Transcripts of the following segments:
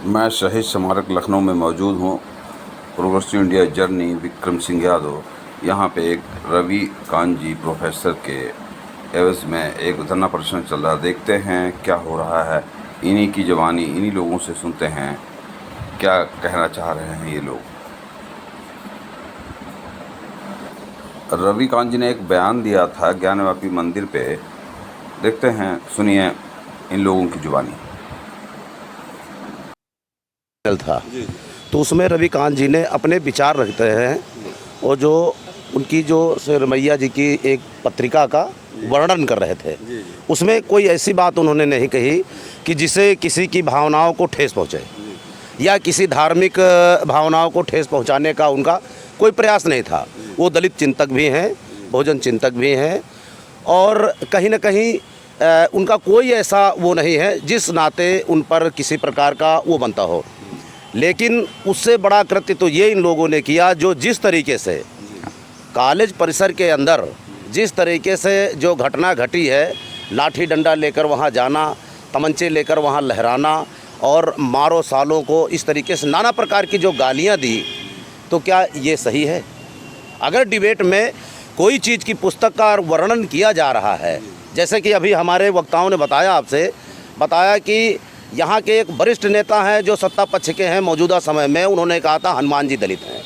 मैं शहीद स्मारक लखनऊ में मौजूद हूँ। Progressive India journey Vikram Singh Yadav. यहाँ पे एक रवि कांत जी प्रोफेसर के एवज़ में एक धरना प्रदर्शन चल रहा है। देखते हैं क्या हो रहा है। इन्हीं की ज़बानी इन्हीं लोगों से सुनते हैं क्या कहना चाह रहे हैं ये लोग। रवि कांत जी ने एक बयान दिया था ज्ञानवापी मंदिर पे। देखते हैं, सुनिए इन लोगों की ज़ुबानी। था तो उसमें रवि कांत जी ने अपने विचार रखते हैं और जो उनकी जो रमैया जी की एक पत्रिका का वर्णन कर रहे थे, उसमें कोई ऐसी बात उन्होंने नहीं कही कि जिसे किसी की भावनाओं को ठेस पहुँचे या किसी धार्मिक भावनाओं को ठेस पहुँचाने का उनका कोई प्रयास नहीं था। वो दलित चिंतक भी हैं, बहुजन चिंतक भी हैं और कहीं न कहीं उनका कोई ऐसा वो नहीं है जिस नाते उन पर किसी प्रकार का वो बनता हो। लेकिन उससे बड़ा कृत्य तो ये इन लोगों ने किया जो जिस तरीके से कॉलेज परिसर के अंदर जिस तरीके से जो घटना घटी है, लाठी डंडा लेकर वहाँ जाना, तमंचे लेकर वहाँ लहराना और मारो सालों को इस तरीके से नाना प्रकार की जो गालियाँ दी, तो क्या ये सही है? अगर डिबेट में कोई चीज़ की पुस्तक का वर्णन किया जा रहा है, जैसे कि अभी हमारे वक्ताओं ने बताया कि यहाँ के एक वरिष्ठ नेता हैं जो सत्ता पक्ष के हैं मौजूदा समय में, उन्होंने कहा था हनुमान जी दलित हैं।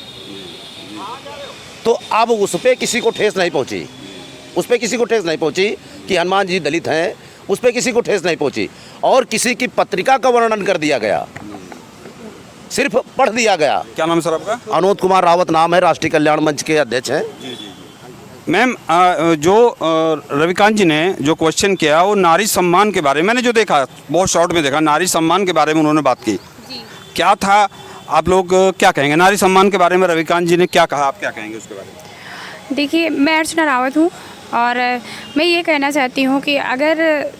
तो अब उस पर किसी को ठेस नहीं पहुँची, कि हनुमान जी दलित हैं, उस पर किसी को ठेस नहीं पहुँची और किसी की पत्रिका का वर्णन कर दिया गया, सिर्फ पढ़ दिया गया। क्या नाम है सर आपका? अनोद कुमार रावत नाम है, राष्ट्रीय कल्याण मंच के अध्यक्ष हैं। मैम, जो रविकांत जी ने जो क्वेश्चन किया वो नारी सम्मान के बारे में, मैंने जो देखा बहुत शॉर्ट में देखा, नारी सम्मान के बारे में उन्होंने बात की। क्या था, आप लोग क्या कहेंगे नारी सम्मान के बारे में? रविकांत जी ने क्या कहा, आप क्या कहेंगे उसके बारे में? देखिए, मैं अर्चना रावत हूँ और मैं ये कहना चाहती हूँ कि अगर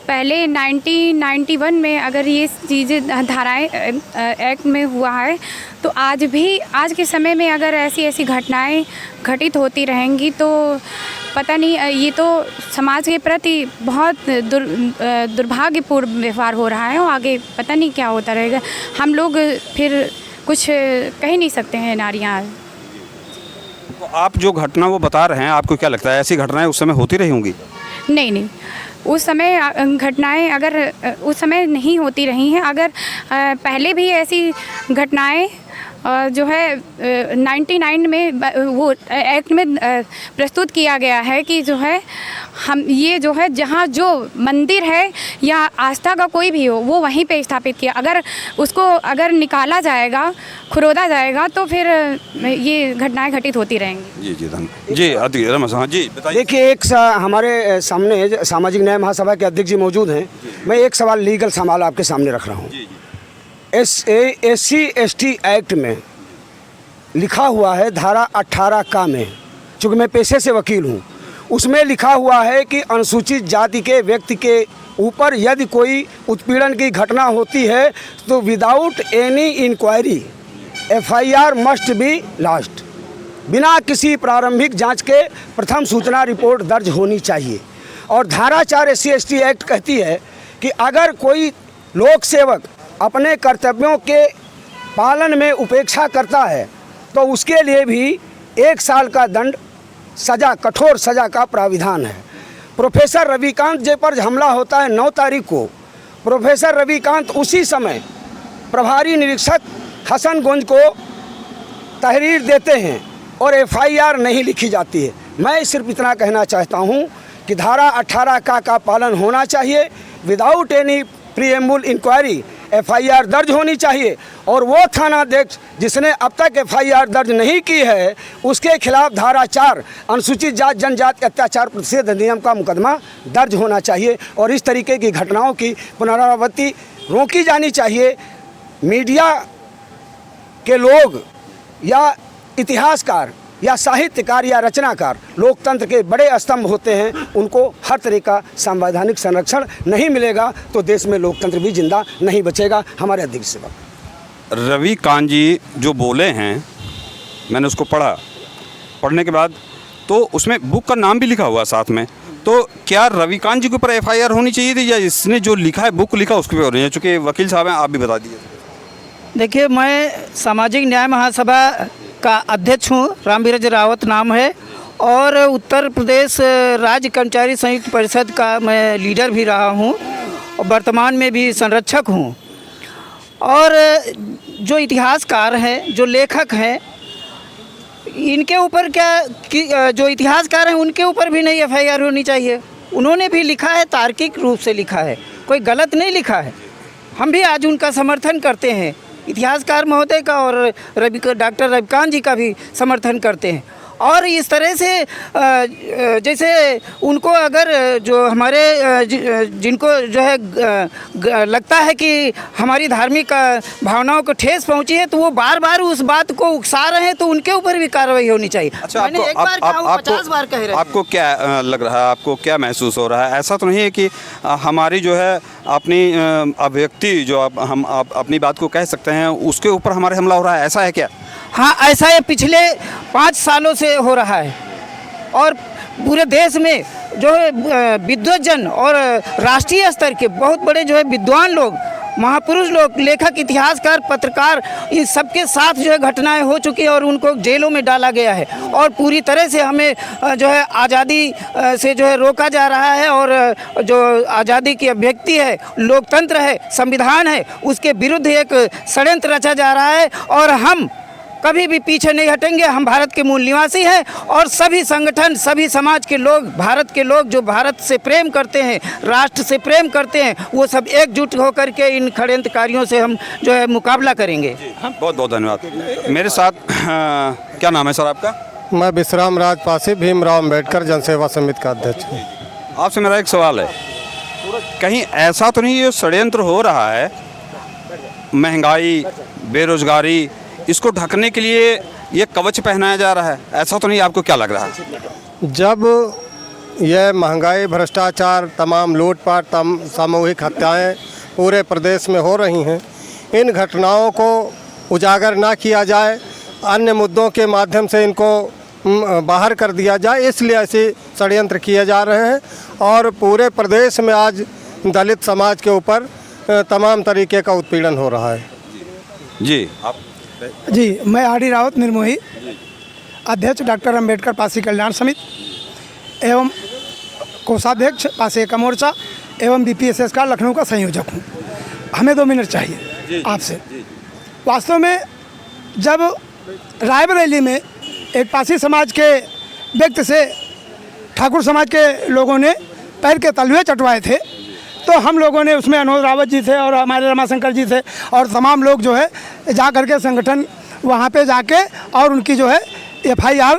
पहले 1991 में अगर ये चीज़ें धाराएं एक्ट में हुआ है, तो आज के समय में अगर ऐसी घटनाएं घटित होती रहेंगी तो पता नहीं, ये तो समाज के प्रति बहुत दुर्भाग्यपूर्ण व्यवहार हो रहा है और आगे पता नहीं क्या होता रहेगा। हम लोग फिर कुछ कह नहीं सकते हैं नारियाँ। तो आप जो घटना वो बता रहे हैं, आपको क्या लगता है ऐसी घटनाएं उस समय होती रही होंगी? नहीं, उस समय घटनाएं अगर उस समय नहीं होती रही हैं, अगर पहले भी ऐसी घटनाएं जो है 99 में वो एक्ट में प्रस्तुत किया गया है कि जो है हम ये जो है जहाँ जो मंदिर है या आस्था का कोई भी हो वो वहीं पे स्थापित किया, अगर उसको अगर निकाला जाएगा, खुरोदा जाएगा तो फिर ये घटनाएं घटित होती रहेंगी। जी धन्यवाद। जी जी बताइए। देखिए, हमारे सामने सामाजिक न्याय महासभा के अध्यक्ष जी मौजूद हैं। मैं एक सवाल, लीगल सवाल आपके सामने रख रहा हूँ। SC/ST एक्ट में लिखा हुआ है धारा 18 का में, चूँकि मैं पेशे से वकील हूँ, उसमें लिखा हुआ है कि अनुसूचित जाति के व्यक्ति के ऊपर यदि कोई उत्पीड़न की घटना होती है तो without any inquiry FIR must be launched. बिना किसी प्रारंभिक जांच के प्रथम सूचना रिपोर्ट दर्ज होनी चाहिए। और धारा 4 SC/ST एक्ट कहती है कि अगर कोई लोक सेवक अपने कर्तव्यों के पालन में उपेक्षा करता है तो उसके लिए भी 1 साल का दंड, सज़ा, कठोर सज़ा का प्राविधान है। प्रोफेसर रविकांत जी पर हमला होता है 9 तारीख को। प्रोफेसर रविकांत उसी समय प्रभारी निरीक्षक हसनगंज को तहरीर देते हैं और FIR नहीं लिखी जाती है। मैं सिर्फ इतना कहना चाहता हूँ कि धारा 18 का पालन होना चाहिए। विदाउट एनी प्रीएम्बुल इंक्वायरी FIR दर्ज होनी चाहिए और वो थानाध्यक्ष जिसने अब तक FIR दर्ज नहीं की है उसके खिलाफ धारा 4 अनुसूचित जाति जनजाति अत्याचार प्रतिषेध अधिनियम का मुकदमा दर्ज होना चाहिए और इस तरीके की घटनाओं की पुनरावृत्ति रोकी जानी चाहिए। मीडिया के लोग या इतिहासकार या साहित्यकार या रचनाकार लोकतंत्र के बड़े स्तंभ होते हैं, उनको हर तरह का संवैधानिक संरक्षण नहीं मिलेगा तो देश में लोकतंत्र भी जिंदा नहीं बचेगा। हमारे अध्यक्ष से रवि कांत जी जो बोले हैं, मैंने उसको पढ़ने के बाद तो उसमें बुक का नाम भी लिखा हुआ साथ में, तो क्या रविकांत जी के ऊपर FIR होनी चाहिए थी या इसने जो लिखा है बुक लिखा उसके ऊपर होनी चाहिए? चूँकि वकील साहब हैं, आप भी बता दीजिए। देखिए, मैं सामाजिक न्याय महासभा का अध्यक्ष हूँ, रामवीरज रावत नाम है, और उत्तर प्रदेश राज्य कर्मचारी संयुक्त परिषद का मैं लीडर भी रहा हूँ और वर्तमान में भी संरक्षक हूँ। और जो इतिहासकार हैं, जो लेखक हैं, इनके ऊपर क्या कि जो इतिहासकार हैं उनके ऊपर भी नहीं एफआईआर होनी चाहिए। उन्होंने भी लिखा है, तार्किक रूप से लिखा है, कोई गलत नहीं लिखा है। हम भी आज उनका समर्थन करते हैं, इतिहासकार महोदय का और डॉक्टर रविकांत जी का भी समर्थन करते हैं। और इस तरह से जैसे उनको अगर जो हमारे जिनको जो है लगता है कि हमारी धार्मिक भावनाओं को ठेस पहुंची है, तो वो बार बार उस बात को उकसा रहे हैं, तो उनके ऊपर भी कार्रवाई होनी चाहिए। अच्छा, मैंने एक बार कहा हूं, 50 बार कह रहे हैं। आपको क्या लग रहा है, आपको क्या महसूस हो रहा है? ऐसा तो नहीं है कि हमारी जो है अपनी अभिव्यक्ति जो हम अपनी बात को कह सकते हैं उसके ऊपर हमारे हमला हो रहा है, ऐसा है क्या? हाँ, ऐसा ये पिछले 5 सालों से हो रहा है। और पूरे देश में जो है विद्वज्जन और राष्ट्रीय स्तर के बहुत बड़े जो है विद्वान लोग, महापुरुष लोग, लेखक, इतिहासकार, पत्रकार, इन सबके साथ जो है घटनाएं हो चुकी है और उनको जेलों में डाला गया है। और पूरी तरह से हमें जो है आज़ादी से जो है रोका जा रहा है। और जो आज़ादी की अभिव्यक्ति है, लोकतंत्र है, संविधान है, उसके विरुद्ध एक षड्यंत्र रचा जा रहा है। और हम कभी भी पीछे नहीं हटेंगे। हम भारत के मूल निवासी हैं और सभी संगठन, सभी समाज के लोग, भारत के लोग जो भारत से प्रेम करते हैं, राष्ट्र से प्रेम करते हैं, वो सब एकजुट होकर के इन षड्यंत्रकारियों से हम जो है मुकाबला करेंगे। बहुत बहुत धन्यवाद। मेरे साथ क्या नाम है सर आपका? मैं विश्राम राजपासी भीमराव अम्बेडकर जनसेवा समिति का अध्यक्ष हूँ। आपसे मेरा एक सवाल है, कहीं ऐसा तो नहीं ये षड्यंत्र हो रहा है, महंगाई, बेरोजगारी, इसको ढकने के लिए ये कवच पहनाया जा रहा है, ऐसा तो नहीं? आपको क्या लग रहा है? जब यह महंगाई, भ्रष्टाचार, तमाम लूटपाट, सामूहिक हत्याएं पूरे प्रदेश में हो रही हैं, इन घटनाओं को उजागर ना किया जाए, अन्य मुद्दों के माध्यम से इनको बाहर कर दिया जाए, इसलिए ऐसे षड्यंत्र किए जा रहे हैं। और पूरे प्रदेश में आज दलित समाज के ऊपर तमाम तरीके का उत्पीड़न हो रहा है। जी, आप जी, मैं आर.डी. रावत निर्मोही, अध्यक्ष डॉक्टर अम्बेडकर पासी कल्याण समिति एवं कोषाध्यक्ष पासी का मोर्चा एवं BPSS का लखनऊ का संयोजक हूँ। हमें 2 मिनट चाहिए आपसे। वास्तव में जब रायबरेली में एक पासी समाज के व्यक्ति से ठाकुर समाज के लोगों ने पैर के तलवे चटवाए थे, तो हम लोगों ने उसमें अनोद रावत जी थे और हमारे रमाशंकर जी थे और तमाम लोग जो है जा करके संगठन वहाँ पे जाके और उनकी जो है FIR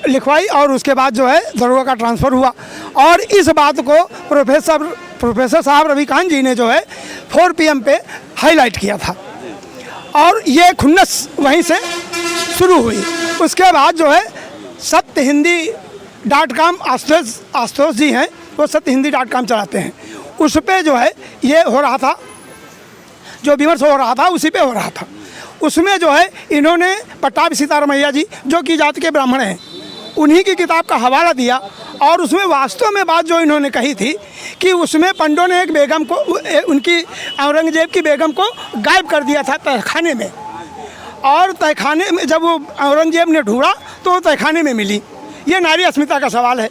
लिखवाई और उसके बाद जो है दरोगा का ट्रांसफ़र हुआ। और इस बात को प्रोफेसर साहब रविकांत जी ने जो है 4 PM पे हाईलाइट किया था और ये खुन्नस वहीं से शुरू हुई। उसके बाद जो है सत्यहिंदी.com आशुतोष जी हैं, वो सत्यहिंदी.com चलाते हैं, उस पे जो है ये हो रहा था, जो विमर्श हो रहा था उसी पे हो रहा था। उसमें जो है इन्होंने पट्टाभ सीतारमैया जी जो कि जाति के ब्राह्मण हैं, उन्हीं की किताब का हवाला दिया और उसमें वास्तव में बात जो इन्होंने कही थी कि उसमें पंडों ने एक बेगम को, उनकी औरंगजेब की बेगम को गायब कर दिया था तहखाने में, और तहखाने में जब वो औरंगजेब ने ढूंढा तो वो तहखाने में मिली। ये नारी अस्मिता का सवाल है।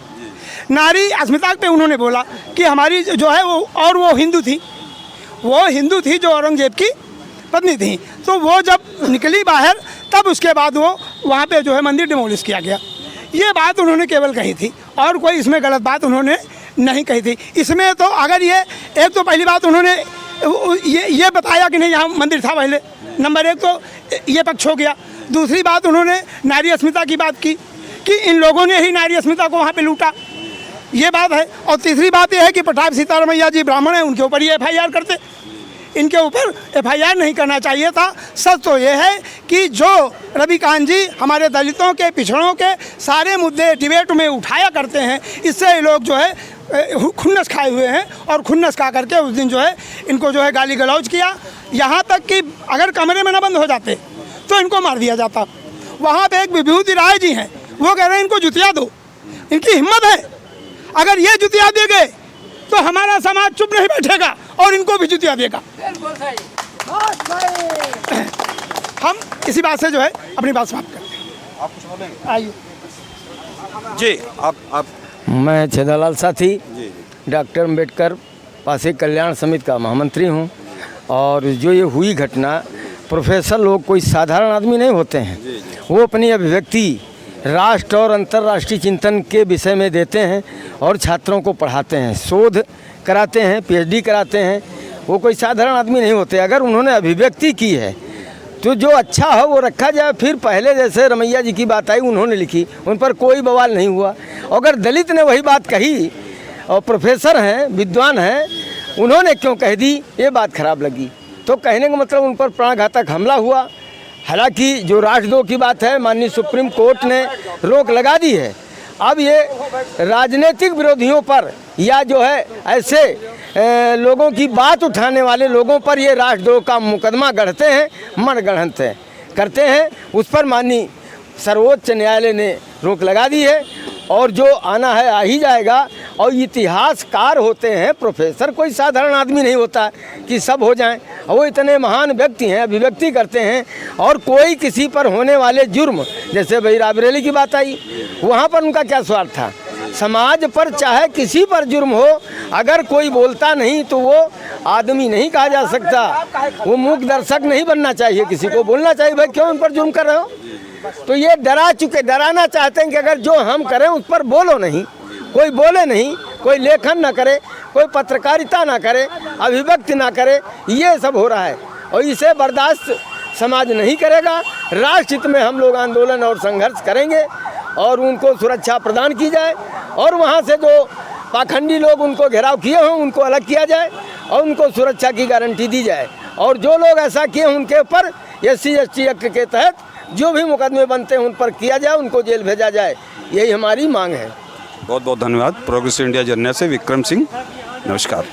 नारी अस्मिता पे उन्होंने बोला कि हमारी जो है वो हिंदू थी, वो हिंदू थी जो औरंगजेब की पत्नी थी। तो वो जब निकली बाहर तब उसके बाद वो वहाँ पे जो है मंदिर डिमोलिश किया गया। ये बात उन्होंने केवल कही थी और कोई इसमें गलत बात उन्होंने नहीं कही थी। इसमें तो अगर ये एक तो पहली बात उन्होंने ये बताया कि नहीं यहाँ मंदिर था पहले, नंबर 1 तो ये पक्ष हो गया। दूसरी बात उन्होंने नारी अस्मिता की बात की कि इन लोगों ने ही नारी अस्मिता को वहाँ पे लूटा, ये बात है। और तीसरी बात यह है कि पट्टाभ सीतारमैया जी ब्राह्मण हैं, उनके ऊपर ये FIR करते, इनके ऊपर FIR नहीं करना चाहिए था। सच तो ये है कि जो रविकांत जी हमारे दलितों के, पिछड़ों के सारे मुद्दे डिबेट में उठाया करते हैं, इससे लोग जो है खुन्नस खाए हुए हैं और खुन्नस खा करके उस दिन जो है इनको जो है गाली गलौज किया। यहाँ तक कि अगर कमरे में ना बंद हो जाते तो इनको मार दिया जाता। वहाँ पे एक विभूति राय जी हैं, वो कह रहे हैं इनको जुतिया दो, इनकी हिम्मत है। अगर ये जुतिया दे गए तो हमारा समाज चुप नहीं बैठेगा और इनको भी जुतिया देगा। इसी बात से जो है अपनी बात समाप्त करते हैं। आप कुछ बोलेंगे? आइए। जी आप मैं छेदालाल साथी जी डॉक्टर अम्बेडकर पासी कल्याण समिति का महामंत्री हूँ। और जो ये हुई घटना, प्रोफेसर लोग कोई साधारण आदमी नहीं होते हैं। वो अपनी अभिव्यक्ति राष्ट्र और अंतर्राष्ट्रीय चिंतन के विषय में देते हैं और छात्रों को पढ़ाते हैं, शोध कराते हैं, पीएचडी कराते हैं। वो कोई साधारण आदमी नहीं होते। अगर उन्होंने अभिव्यक्ति की है तो जो अच्छा हो वो रखा जाए। फिर पहले जैसे रमैया जी की बात आई, उन्होंने लिखी, उन पर कोई बवाल नहीं हुआ। अगर दलित ने वही बात कही और प्रोफेसर हैं, विद्वान हैं, उन्होंने क्यों कह दी, ये बात खराब लगी। तो कहने का मतलब उन पर प्राणघातक हमला हुआ। हालांकि जो राष्ट्रद्रोह की बात है, माननीय सुप्रीम कोर्ट ने रोक लगा दी है। अब ये राजनीतिक विरोधियों पर या जो है ऐसे लोगों की बात उठाने वाले लोगों पर ये राष्ट्रद्रोह का मुकदमा गढ़ते हैं, मनगढ़ंत करते हैं। उस पर माननीय सर्वोच्च न्यायालय ने रोक लगा दी है और जो आना है आ ही जाएगा। और इतिहासकार होते हैं प्रोफेसर, कोई साधारण आदमी नहीं होता कि सब हो जाएं। वो इतने महान व्यक्ति हैं, अभिव्यक्ति करते हैं। और कोई किसी पर होने वाले जुर्म, जैसे भाई रायबरेली की बात आई, वहाँ पर उनका क्या स्वार्थ था। समाज पर चाहे किसी पर जुर्म हो, अगर कोई बोलता नहीं तो वो आदमी नहीं कहा जा सकता। वो मूक दर्शक नहीं बनना चाहिए, किसी को बोलना चाहिए भाई क्यों उन पर जुर्म कर रहे हो। तो ये डराना चाहते हैं कि अगर जो हम करें उस पर बोलो नहीं, कोई बोले नहीं, कोई लेखन ना करे, कोई पत्रकारिता ना करे, अभिव्यक्ति ना करे। ये सब हो रहा है और इसे बर्दाश्त समाज नहीं करेगा। राष्ट्रहित में हम लोग आंदोलन और संघर्ष करेंगे और उनको सुरक्षा प्रदान की जाए और वहाँ से जो पाखंडी लोग उनको घेराव किए हों उनको अलग किया जाए और उनको सुरक्षा की गारंटी दी जाए। और जो लोग ऐसा किए उनके ऊपर SC ST एक्ट के तहत जो भी मुकदमे बनते हैं उन पर किया जाए, उनको जेल भेजा जाए। यही हमारी मांग है। बहुत बहुत धन्यवाद। प्रोग्रेसिव इंडिया जर्नल से विक्रम सिंह, नमस्कार।